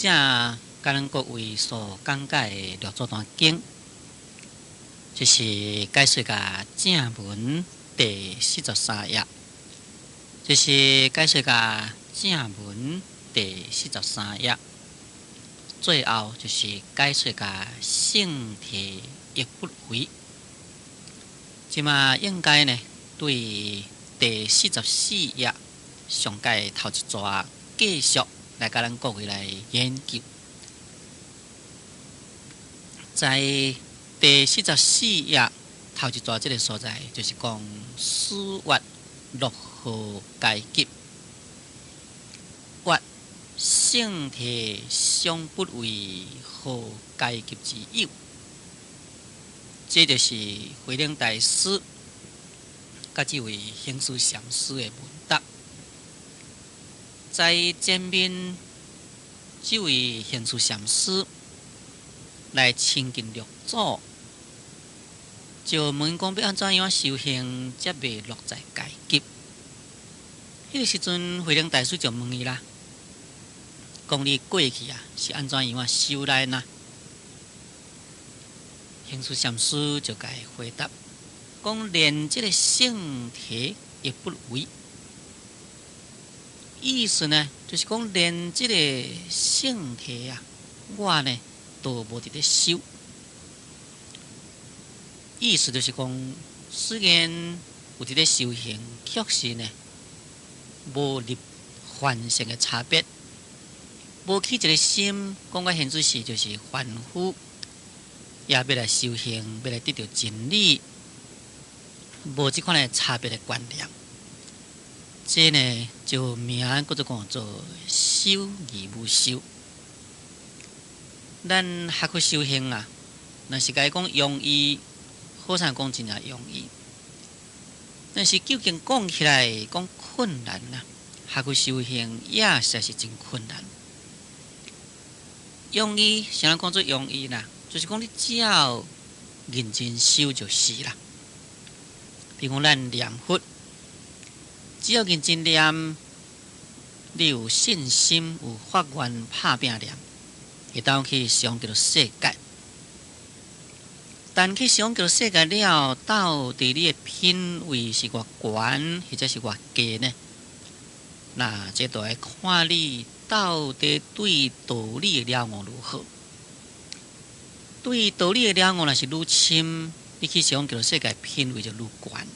者甲咱各位所讲解的六祖坛经，就是解说甲正文第43页，就是解说甲正文第43页，最后就是解说甲性体亦不为。即嘛应该呢，对第44页上解头一段继续来甲咱各位来研究。在第44页头一段这个所在，就是讲四月6号解急，月性体相不为好解急之有。这就是慧能大师甲这位行思禅师的问答。在前面，这位行思禅师来亲近六祖，就问讲要安怎样修行，才袂落在解急。迄个时阵，慧能大师就问伊啦，讲你过去是安怎样修来呢？行思禅师就甲伊回答，讲连这个性体也不为。意思呢，就是讲连这个性体我呢都无伫咧修。意思就是讲，虽然有伫咧修行，确实呢无入凡圣的差别，无起一个心，讲我现在是就是凡夫。也要来修行，要来得到真理，无这款的差别的观念，这呢就名叫做修而无修。咱学去修行若是甲伊讲容易，好像讲真正容易；但是究竟讲起来讲困难学去修行也实是真困难。容易，谁人讲做容易呢？就是讲，你只要认真修就是啦。比如讲，咱念佛，只要认真念，你有信心、有发愿、拍拼念，会当去上叫做世界。但去上叫做世界了，到底你的品位是偌悬，或者是偌低呢？那这都要看你到底对道理的了悟如何。对道理的了悟，若是愈深，你去想叫世界品位就愈悬。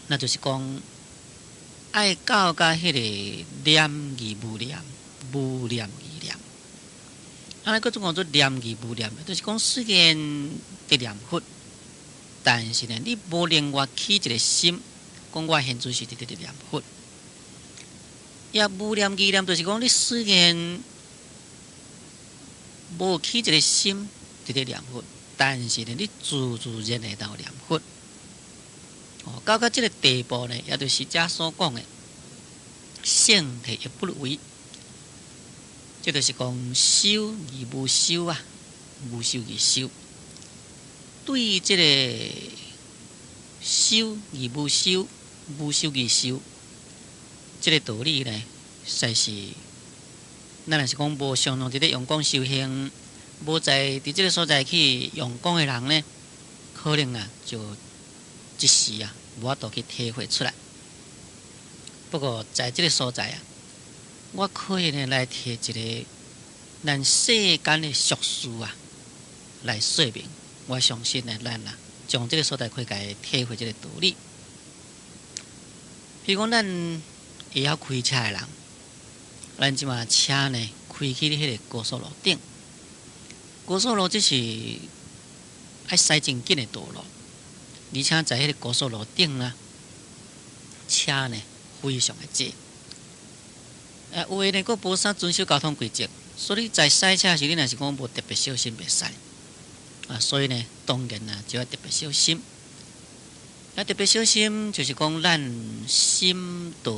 那就是讲，爱到甲迄个念而无念，无念而念。安尼个种讲做念而无念，就是讲虽然伫念佛，但是呢，你无另外起一个心，讲我现在是伫念佛。也无念而念，就是讲你虽然无起一个心伫咧念佛，但是呢，你自然会到念佛。到这个地步呢，也就是遮所讲的性体亦不为，这就是讲修而无修无修而修。对这个修而无修，无修而修，这个道理呢，实是。咱若是讲无常常伫咧用功修行，无在伫即个所在去用功的人呢，可能就一时无法度去体会出来。不过在即个所在我可以呢来提一个咱世间的俗事来说明。我相信呢，咱从即个所在可以甲伊体会即个道理。譬如讲，咱会晓开车的人。咱即马车呢开去迄个高速路顶，高速路这是爱驶真紧的道路，而且在迄个高速路顶车呢非常的济。有的呢，佫无啥遵守交通规则，所以在驶车时，你若是讲无特别小心袂使所以呢，当然就要特别小心。特别小心，就是讲咱心道、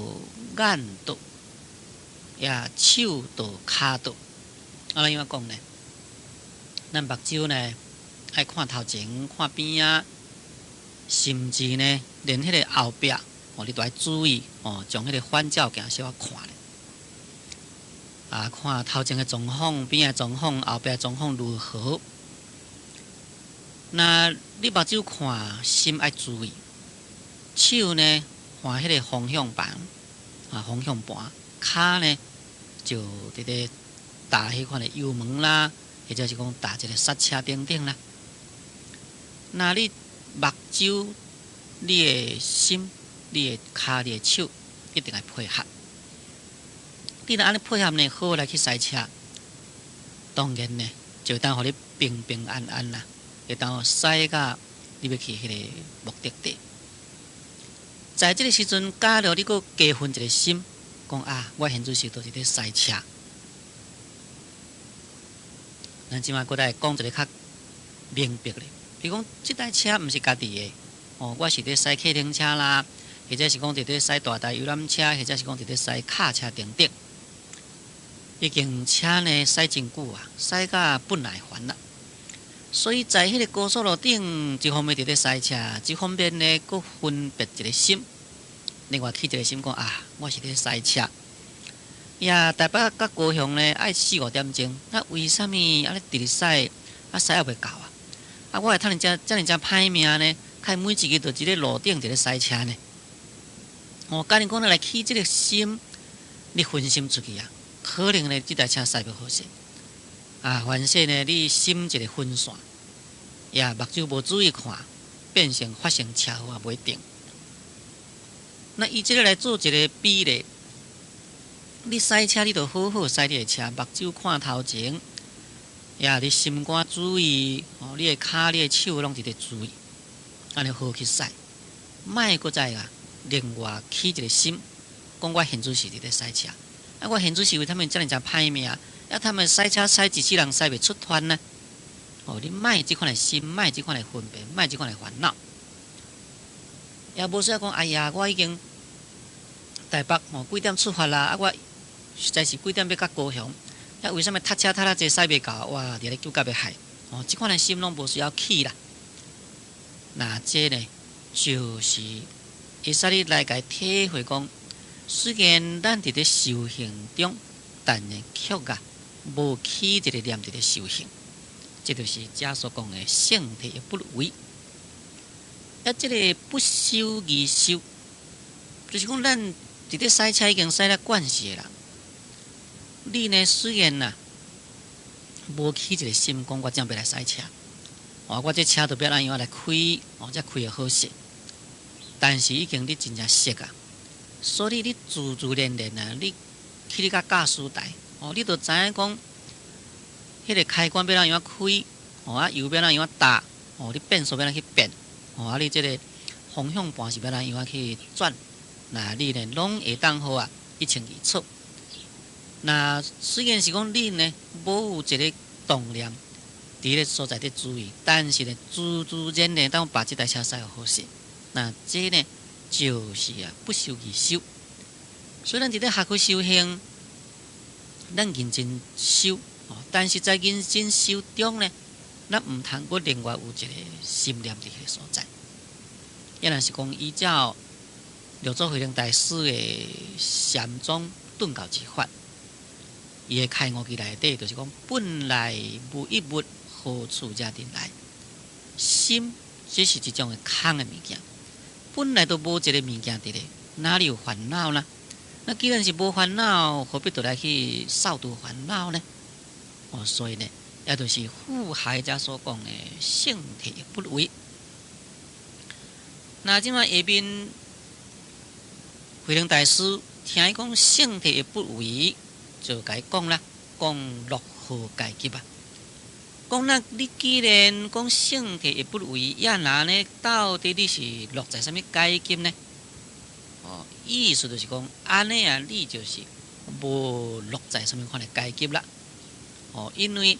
眼道。也手道、骹道，安怎讲呢？咱目睭呢，爱看头前、看边甚至呢，连迄个后壁，你都要注意将迄个反照镜小可看咧。看头前的状况、边的状况、后壁的状况如何。那你目睭看，心爱注意，手呢看迄个方向盘，方向盘，骹呢就伫咧踏迄款的油门啦，或者是讲踏一个刹车等等啦。那你目睭、你的心、你的骹、你的手，一定要配合。你若安尼配合呢，好来去赛车，当然呢，就当互你平平安安啦，会当赛到你要去迄个目的地。在这个时阵，假如你搁加分一个心，讲我现在是都是咧赛车。咱即摆搁来讲一个较明白咧，比如讲，这台车毋是家己的，我是咧赛客厅车啦，或者是讲伫咧赛大台游览车，或者是讲伫咧赛卡车等等。已经车呢驶真久啊，驶到不耐烦啦。所以在迄个高速路顶，一方面伫咧赛车，一方面呢，佫分别一个心，另外起一个心讲我是咧赛车。台北甲高雄呢爱4-5点钟，为什么安尼直直驶，驶还袂到啊？我会趁遮歹命呢？开每一日就一个路顶伫咧赛车呢？假如讲来起这个心，你分心出去啊？可能呢，这台车驶不好势凡说呢，你心一个分散，目睭无注意看，变成发生车祸也袂定。那以这个来做一个比例，你驶车你就好好驶你的车，目睭看头前，你心肝注意，你的骹、你的手拢伫咧注意，安尼好去驶。莫搁再另外起一个心，讲我现在是伫咧驶车。我现在是为他们遮尔歹命，他们赛车赛一世人赛袂出团呢？你莫即款的心，莫即款的分别，莫即款的烦恼。也无说讲，我已经台北几点出发啦？我实在是几点要到高雄？为什么塞车塞啦济赛袂到？哇！伫咧纠结要害。即款的心拢无需要起啦。那这呢，就是会使你来个体会讲。虽然咱伫咧修行中，但呢却无起一个念伫咧修行，这就是遮所讲的性体不为。这个不修而修，就是讲咱伫咧赛车已经赛了惯势啦。你呢虽然无起一个心，讲我怎要来赛车，我这车都要按样来开，才开得好势。但是已经你真正熟啊。所以你自然你去你甲驾驶台，你就知影讲，迄个开关要怎样开，油要怎样打，你变速要怎样去变，你这个方向盘是要怎样去转，那你呢拢会当好一清二楚。那虽然是讲你呢无有一个动念伫咧所在的注意，但是呢自然当把这台车驶好势，那这呢？就是不修而修。虽然伫咧学去修行，咱认真修，但是在认真修中呢，咱毋通阁另外有一个心念伫迄个所在。若是讲依照六祖慧能大师的禅宗顿教之法，伊的开悟记内底就是讲本来无一物，何处惹尘来？心这是一种的空的物件。本来都无一个物件伫咧，哪里有烦恼呢？那既然是无烦恼，何必倒来去扫除烦恼呢？所以呢，也就是富海家所讲的性体不为。那即摆下面慧能大师听伊讲性体不为，就甲伊讲啦，讲落何阶级啊？讲你既然讲性体不为，那呢，到底你是落在什么阶级呢？意思就是讲，安尼你就是无落在什么款的阶级啦。因为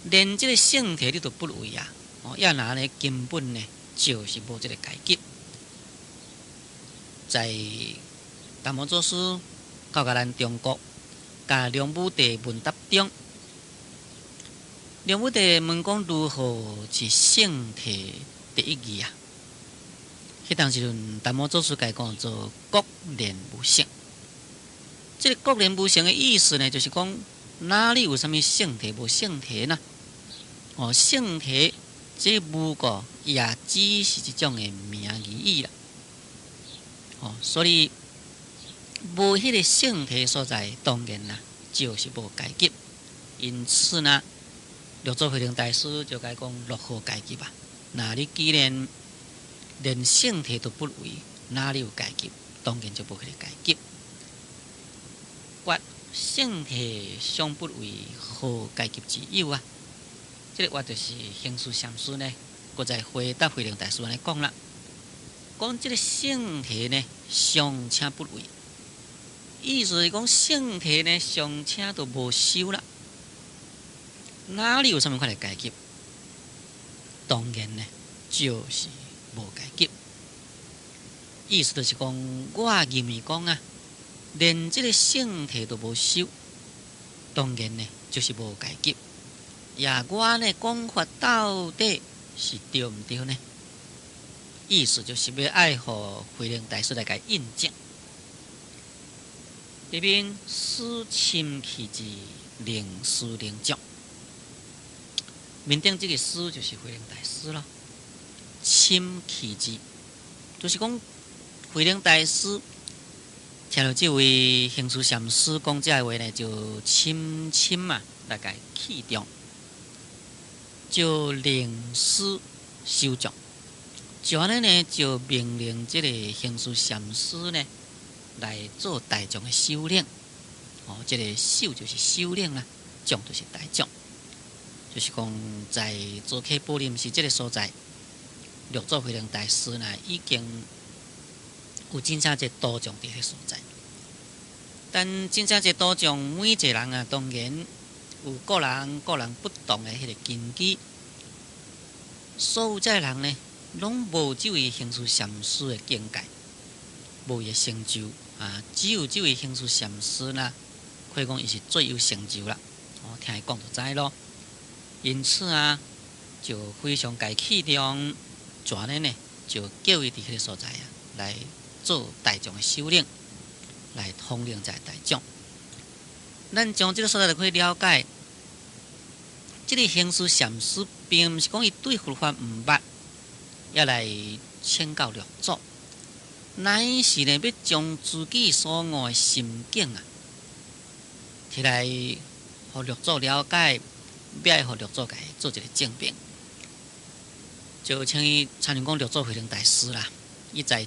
连这个性体你都不为那呢根本呢就是无这个阶级。在达摩祖师教甲咱中国，甲梁武帝问答中。梁武帝问讲如何是性体第一义啊？迄当时阵，达摩祖师甲讲做国练无性，这个国人无成的意思呢，就是讲哪里有啥物性体无性体呢？哦，性体这无个也只是一种的名义啦。哦，所以无迄个性体所在，当然啦，就是无阶级。因此呢，六祖慧能大师就该讲落后阶级吧。那你既然连性体都不为，哪里有阶级？当然就无迄个阶级。或性体相不为，何阶级之有啊？这个话就是行书禅师呢，搁再回答慧能大师来讲啦。讲这个性体呢，尚且不为，意思是讲性体呢，尚且都无修啦，哪里有什么款的阶级？当然呢，就是无阶级。意思就是讲，我认为讲啊，连这个性体都无修，当然呢，就是无阶级。也我呢讲法到底是对毋对呢？意思就是要爱互慧能大师来甲印证。这边思亲其志，令师令将。面顶这个师就是慧能大师咯。亲其志，就是讲慧能大师听到这位行书禅师讲这话呢，就深深嘛来甲器重。就令师修正，就安尼呢，就命令这个行书禅师呢来做大众的首领。哦，这个修就是首领啦，众就是大众，就是讲在做客宝林寺这个所在，六祖慧能大师呢已经有真正一道众伫迄所在。但真正一道众，每一个人啊，当然。有个人不同的迄个根基，所有这人呢，拢无这位行书禅师的境界，无伊的成就啊。只有这位行书禅师呢，可以讲伊是最有成就啦。哦，听伊讲就知咯。因此啊，就非常该器重，全呢就叫伊伫迄个所在啊，来做大众的首领，来统领在大众。咱从这个所在就可以了解。这个行书禅师并毋是讲伊对佛法毋捌，要来请教六祖，乃是呢要将自己所悟的心境啊，摕来互六祖了解，要互六祖甲伊做一个证明。就像伊参像讲六祖慧能大师啦，伊在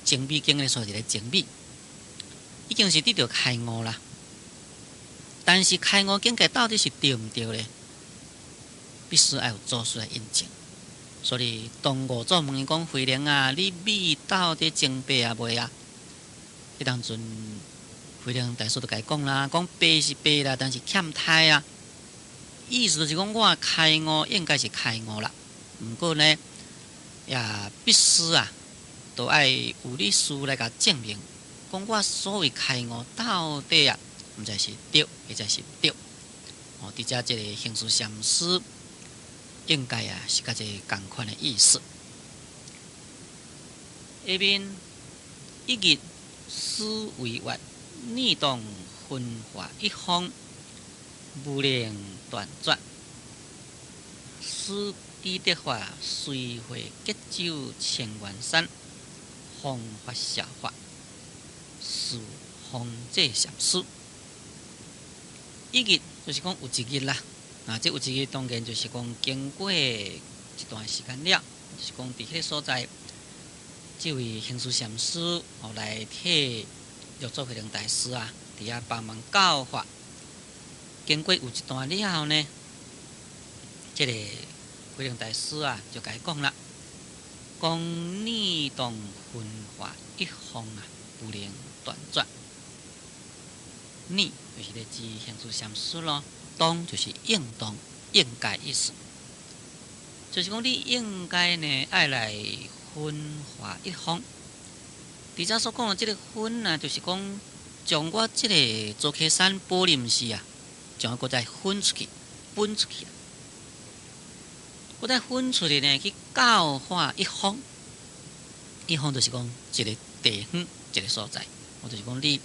精密经的所在咧精密，已经是得到开悟啦。但是开悟境界到底是对毋对呢？必须要有祖师来印证。所以当五祖问伊讲：“慧能啊，你米到底精白啊未啊？”迄当阵慧能大师就甲伊讲啦，讲白是白啦，但是欠胎啊。意思就是讲我开悟应该是开悟啦，毋过呢，也必须啊，都爱有历史来甲证明，讲我所谓开悟到底啊。毋知是对，或者是对。哦，伫遮即个行书禅师应该啊是甲即个共款的意思。下面一日思为月，逆动分化一方，无能断绝。思依德法，随会结州千元山，方法效法，是方济禅师。一日就是讲有一日啦，啊，这有一日当然就是讲经过一段时间了，就是讲伫迄个所在，这位行书禅师后来替六祖慧能大师啊，伫遐帮忙教法。经过有一段了后呢，这个慧能大师啊就甲伊讲啦，讲逆动分化一方啊，不能断绝。逆就是咧指行书禅师咯，动就是应动、应该意思，就是讲你应该呢爱来分化一方。伫遮所讲的这个分啊，就是讲将我这个竹溪山宝林寺啊，将我再分出去、分出去，我再分出去呢去教化一方。一方就是讲一个地方、一个所在，我就是讲你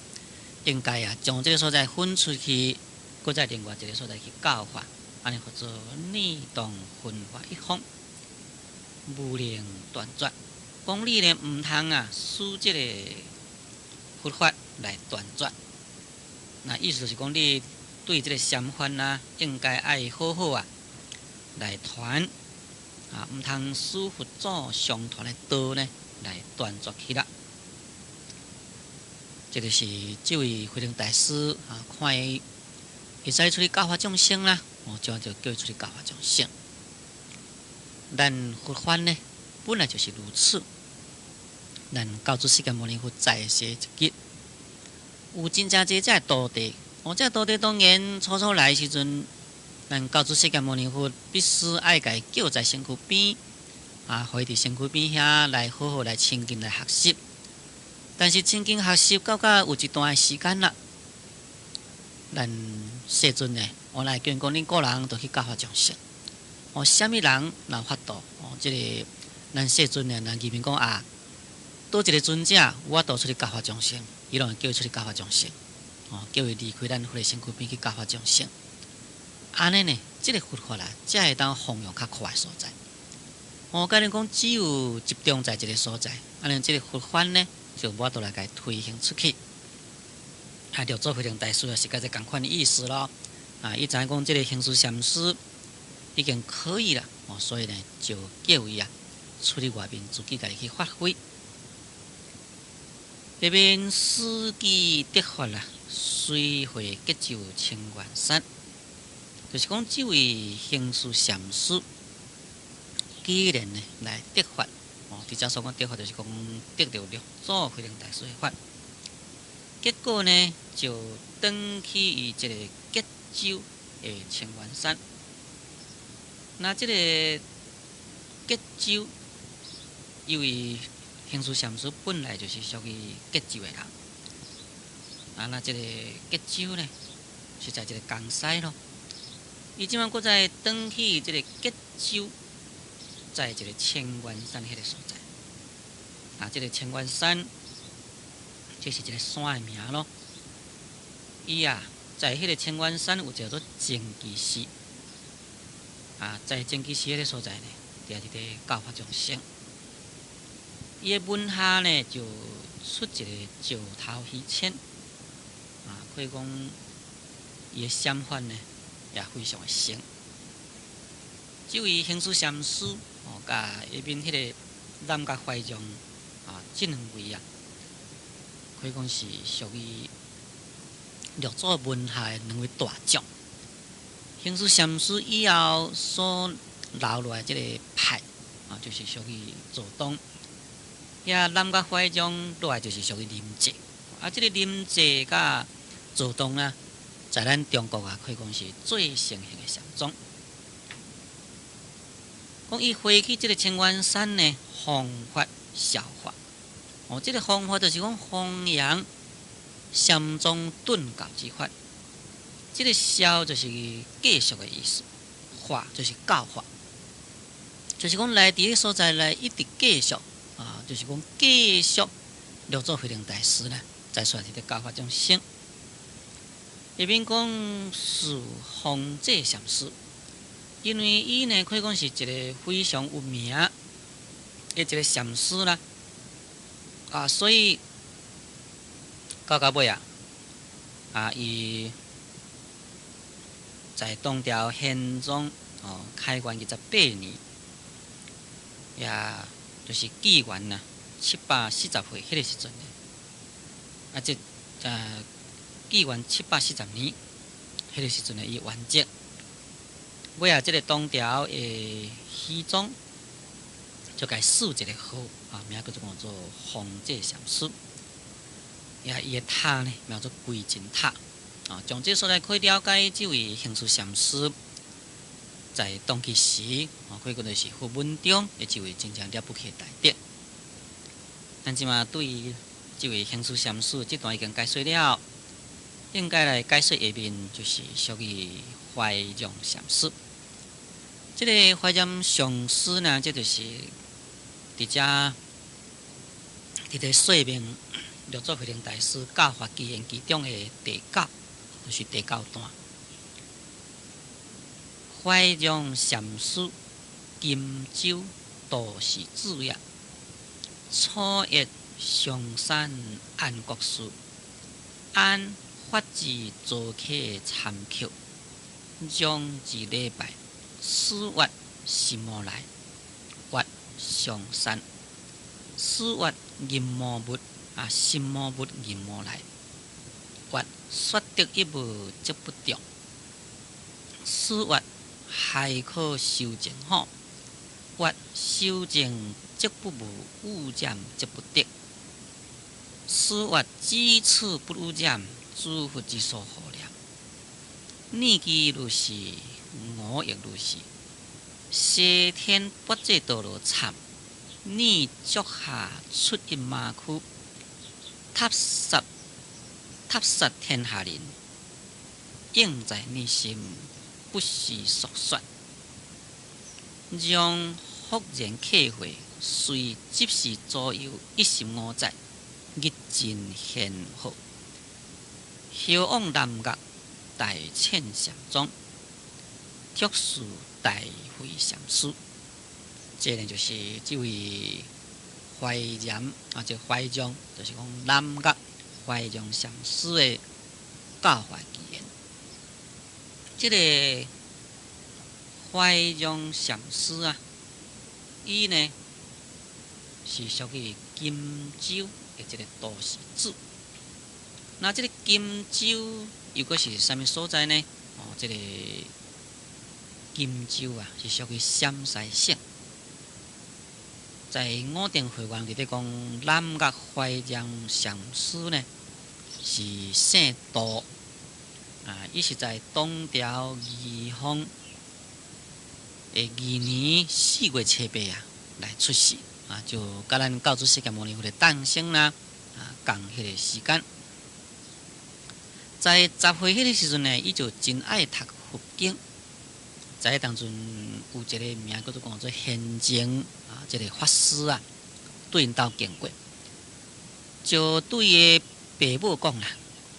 应该将这个所在分出去，搁在另外一个所在去教化，安尼叫做逆动分化一方，无能断绝。讲你呢，毋通使这个佛法来断绝。那意思就是讲，你对这个相反应该爱好好来传毋通使佛祖相传的道呢来断绝去啦。这就是这位慧能大师看伊会使出去教化众生啦，这样就叫伊出去教化众生。咱佛法呢，本来就是如此。咱教主释迦牟尼佛在世一日，有真正济这徒弟，这徒弟当然初来的时阵，咱教主释迦牟尼佛必须爱甲伊叫在身躯边，互伊伫身躯边遐来好好来亲近来学习。但是亲近学习到有一段时间啦，咱世尊呢，来叫讲恁个人都去教化众生。什么人若法度？这个咱世尊呢，咱义面讲倒一个尊者，我倒出去教化众生，伊拢会叫伊出去教化众生，叫伊离开咱佛的身躯边去教化众生。安尼呢，这个佛法才会当弘扬较快的所在。甲恁讲，只有集中在一个所在，安尼这个佛法呢，就我倒来甲伊推行出去。六祖慧能大师是甲这共款的意思咯。伊知影讲这个行思禅师已经可以了，所以呢，就叫伊出去外面自己家己去发挥。那边司机得法随会结就清源山，就是讲这位行思禅师，既然呢来得法，伫遮所讲得法，就是讲得到六祖慧能大师的法。结果呢，就登去伊这个结州的清源山。那这个结州，因为行思禅师本来就是属于结州的人，那这个结州呢，是在这个江西咯。伊即摆搁再登去这个结州，在这个清源山迄个所在。这个清源山，这是一个山的名咯。伊在迄个清源山有叫做净居寺。在净居寺迄个所在呢，伫伫教化众生。伊的门下呢，就出一个石头虚签，可以讲伊的相反呢，也非常的深。这位行思禅师，甲下面迄个南甲怀藏这两位可以讲是属于六祖门下的两位大将。行思禅师以后所留落来这个派就是属于左东。南甲怀藏落来就是属于临济，这个临济甲左东在咱中国可以讲是最盛行的禅宗。讲伊回去这个清源山呢，弘法效法。这个弘法就是讲弘扬禅宗顿教之法。这个效就是继续的意思，法就是教法，就是讲来伫个所在来一直继续就是讲继续六祖慧能大师呢，在出来伫咧教法众生。下面讲是弘济禅师，因为伊呢可以讲是一个非常有名的一个禅师啦，所以到尾伊在唐朝宪宗开元28年，也就是纪元740岁迄个时阵呢，纪元740年迄个时阵呢，伊完结。尾这个唐朝的熙宗就该赐一个号名叫做弘济禅师，伊的塔呢名做归真塔。从这所在可以了解，这位行思禅师在当其时，可以讲就是佛门中的一位真正了不起的大德。咱即马对于这位行思禅师这段已经解说了，应该来解说下面就是属于怀藏禅师。这个怀藏上师呢，这就是伫遮说明六祖慧能大师教法奇言其中的第9，就是第9段。怀藏禅师金州都是主也，初谒上山安国师，按法旨做客参考，将一礼拜4月什么来？月上山，4月银毛物什么物银毛来？月说得一无则不中，4月海可修正好，月修正则不无污染则不得。4月只此不污染，诸佛之所护念。念记如是，我亦如是。西天不这道路惨，你脚下出一马窟，踏实天下人，应在你心，不须所说。让福然客会，随即时左右15载，日尽显好。后往南岳大千禅宗，特殊大会禅师。这呢就是这位怀禅这怀藏，就是讲南岳怀藏禅师的教法奇言。这个怀藏禅师伊呢是属于金州的这个都市主。那这个金州又个是什么所在呢？这个金州是属于陕西省。在五殿会馆里头讲，南岳怀藏禅师呢是姓杜伊是在东条义方2年4月7日来出世就甲咱教主释迦牟尼佛的诞生共迄个时间。在10岁迄个时阵呢，伊就真爱读佛经。在当中有一个名叫做贤净这个法师对因兜经过，就对伊爸母讲啦，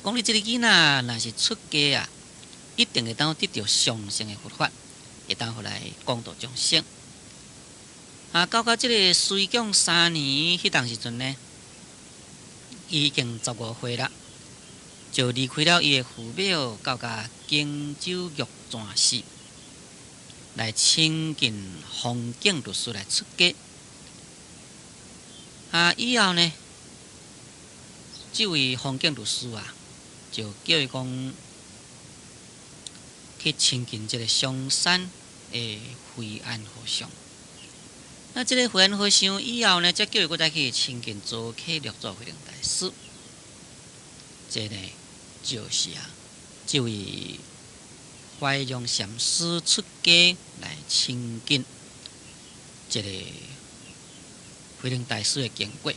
讲你这个囡仔若是出家一定会当得到上乘的佛法，会当回来广度众生。到这个隋恭3年迄当时阵呢，伊已经15岁了，就离开了伊的父母，到荆州玉泉寺来亲近弘景律师来出家。以后呢，这位弘景律师就叫伊讲去亲近这个香山的惠安和尚。那这个惠安和尚以后呢，再叫伊再去亲近做客六祖慧能大师。这呢就是这位怀藏禅师出家来亲近这个慧能大师的经过。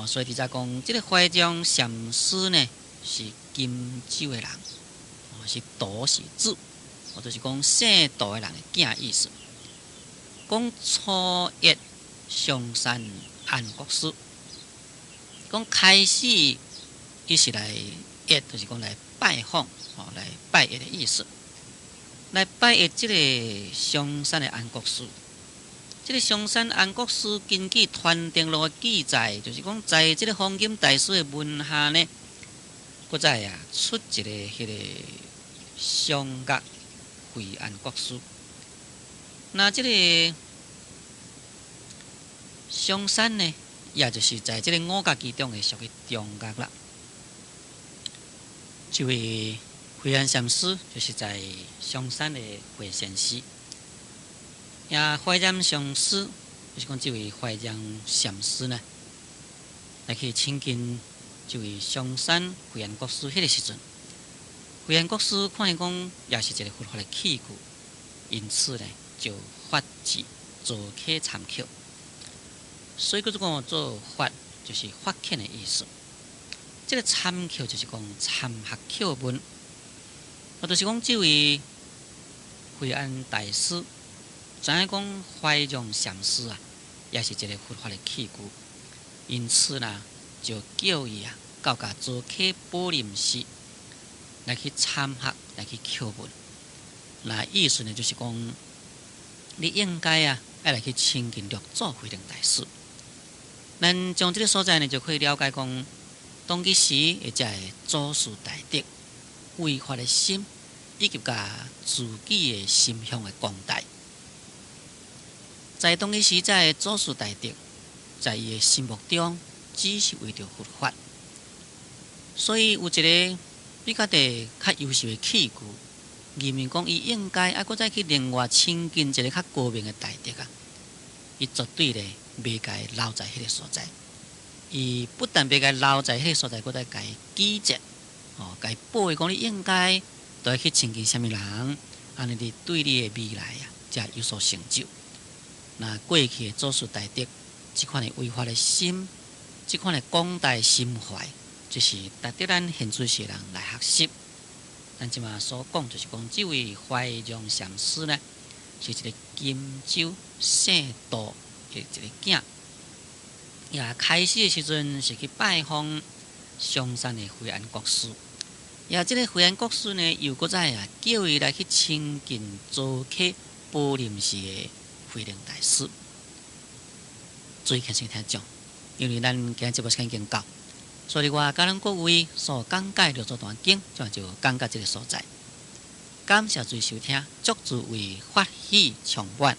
所以伫遮讲，这个怀藏禅师呢是金州的人，是都市主，就是讲姓杜的人的囝意思。讲初谒上山安国师，讲开始伊是来谒，就是讲来拜访，来拜谒的意思。来拜谒这个上山的安国师。这个上山安国师根据传定录的记载，就是讲在这个弘景大师的门下呢，搁再出一个迄个上岳惠安国师。那这个上山呢，也就是在这个5岳其中的属于中岳啦。这位惠安禅师就是在上山的惠禅寺。怀藏禅师就是讲这位怀藏禅师呢，来去亲近这位上山惠安国师。迄个时阵，惠安国师看见讲也是一个佛法的器具，因此呢就发旨做客参考。所以，讲做法就是发现的意思。这个参考就是讲参学课文，就是讲这位惠安大师。知影讲怀藏禅师也是一个佛法的器具，因此就叫伊到甲做客宝林寺来去参学，来去求问。那意思呢，就是讲，你应该要来去亲近着做慧能大师。咱从这个所在呢，就可以了解讲，当其时或者祖师大德为发的心，以及甲自己的心向的广大。在当其时，在祖师大德，在伊的心目中，只是为着佛法，所以有一个比较优秀的器具。认为讲，伊应该再去另外亲近一个较高明的大德伊绝对咧袂该留在迄个所在。伊不但袂该留在迄个所在，再该记责，该保卫讲你应该都要去亲近什么人，安尼你对你的未来才有所成就。那过去的祖师大德，这款的违法的心，这款的广大心怀，就是值得咱现在世人来学习。咱即马所讲，就是讲，这位怀让禅师呢，是一个金州姓杜的一个囝。也开始的时阵是去拜访上山的惠安国师。也这个惠安国师呢，又搁再叫伊来去亲近做客宝林寺的慧能大师。注意看先听讲，因为咱今日节目时间已经到。所以我甲咱各位所讲解的这段经，就讲到这个所在。感谢诸位收听，祝诸位法喜充满。